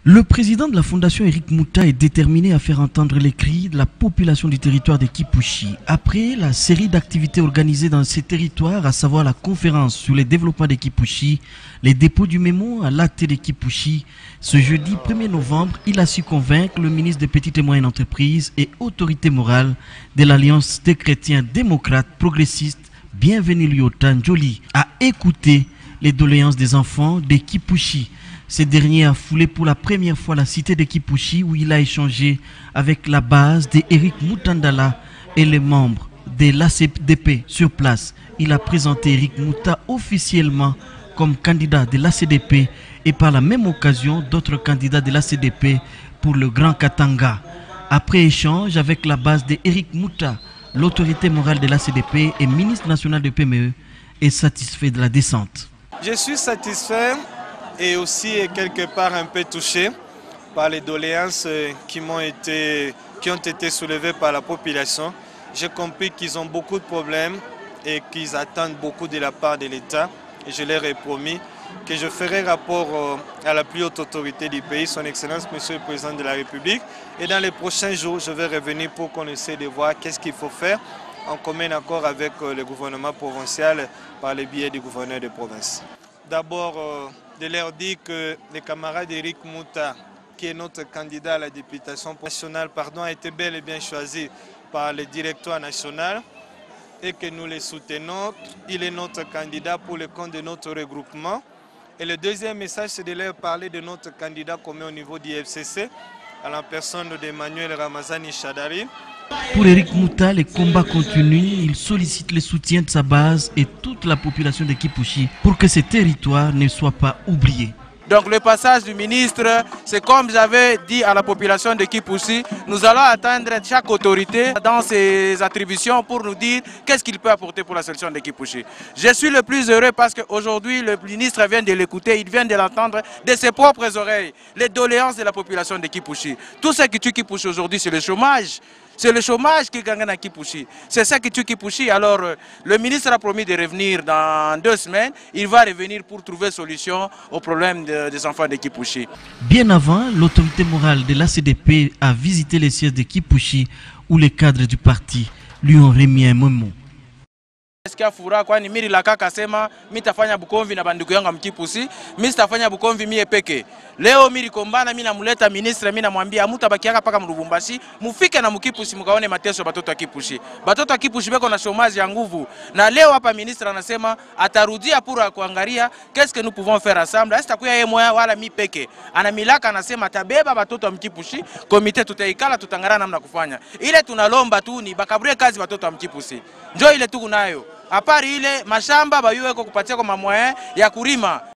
Le président de la Fondation Eric Mouta est déterminé à faire entendre les cris de la population du territoire de Kipushi. Après la série d'activités organisées dans ces territoires, à savoir la conférence sur le développement de Kipushi, les dépôts du mémo à l'acte de Kipushi, ce jeudi 1er novembre, il a su convaincre le ministre des Petites et Moyennes Entreprises et autorité morale de l'Alliance des chrétiens démocrates progressistes, Bienvenue Lyotan Joli, à écouter les doléances des enfants de Kipushi. Ce dernier a foulé pour la première fois la cité de Kipushi où il a échangé avec la base d'Eric Moutandala et les membres de l'ACDP sur place. Il a présenté Eric Mouta officiellement comme candidat de l'ACDP et par la même occasion d'autres candidats de l'ACDP pour le Grand Katanga. Après échange avec la base d'Eric Mouta, l'autorité morale de l'ACDP et ministre national de PME est satisfait de la descente. Je suis satisfait et aussi quelque part un peu touché par les doléances qui ont été soulevées par la population. J'ai compris qu'ils ont beaucoup de problèmes et qu'ils attendent beaucoup de la part de l'État. Et je leur ai promis que je ferai rapport à la plus haute autorité du pays, son Excellence, Monsieur le Président de la République. Et dans les prochains jours, je vais revenir pour qu'on essaie de voir qu'est-ce qu'il faut faire en commun accord avec le gouvernement provincial par le biais du gouverneur de province. D'abord, de leur dire que le camarade Eric Mouta, qui est notre candidat à la députation nationale, a été bel et bien choisi par le directoire national et que nous le soutenons. Il est notre candidat pour le compte de notre regroupement. Et le deuxième message, c'est de leur parler de notre candidat commun au niveau du FCC, à la personne d'Emmanuel Ramazani Chadari. Pour Eric Mouta, les combats continuent. Il sollicite le soutien de sa base et toute la population de Kipushi pour que ces territoires ne soient pas oubliés. Donc le passage du ministre, c'est comme j'avais dit à la population de Kipushi, nous allons attendre chaque autorité dans ses attributions pour nous dire qu'est-ce qu'il peut apporter pour la solution de Kipushi. Je suis le plus heureux parce qu'aujourd'hui le ministre vient de l'écouter, il vient de l'entendre de ses propres oreilles, les doléances de la population de Kipushi. Tout ce qui tue Kipushi aujourd'hui, c'est le chômage. C'est le chômage qui gagne à Kipushi. C'est ça qui tue Kipushi. Alors, le ministre a promis de revenir dans 2 semaines. Il va revenir pour trouver solution au problème des enfants de Kipushi. Bien avant, l'autorité morale de l'ACDP a visité les sièges de Kipushi où les cadres du parti lui ont remis un mémo. Sikia furaha kwani mimi lakaka sema mimi tafanya Bukomvi na bandugu yangu Mkipushi, mimi sitafanya Bukomvi mie peke. Leo mimi kombana mimi namuleta ministre, mimi namwambia mutabakiaka paka Mlubumbashi, mufike na Mkipushi mkaone mateso batoto wa Kipushi. Batoto wa Kipushi beko na chômage ya nguvu. Na leo hapa ministre anasema atarudia pour kuangalia qu'est-ce que nous pouvons faire ensemble. Est-ce takuya yeye moya wala mimi peke. Anamilaka anasema tabeba batoto wa Mkipushi, komite tutaikala tutangana namna kufanya. Ile tunalomba tu ni bakaburie kazi batoto wa Mkipushi. Njoo ile tu kunayo. Apari ile mashamba bayuwe kupatia kwa mamoyen ya kurima.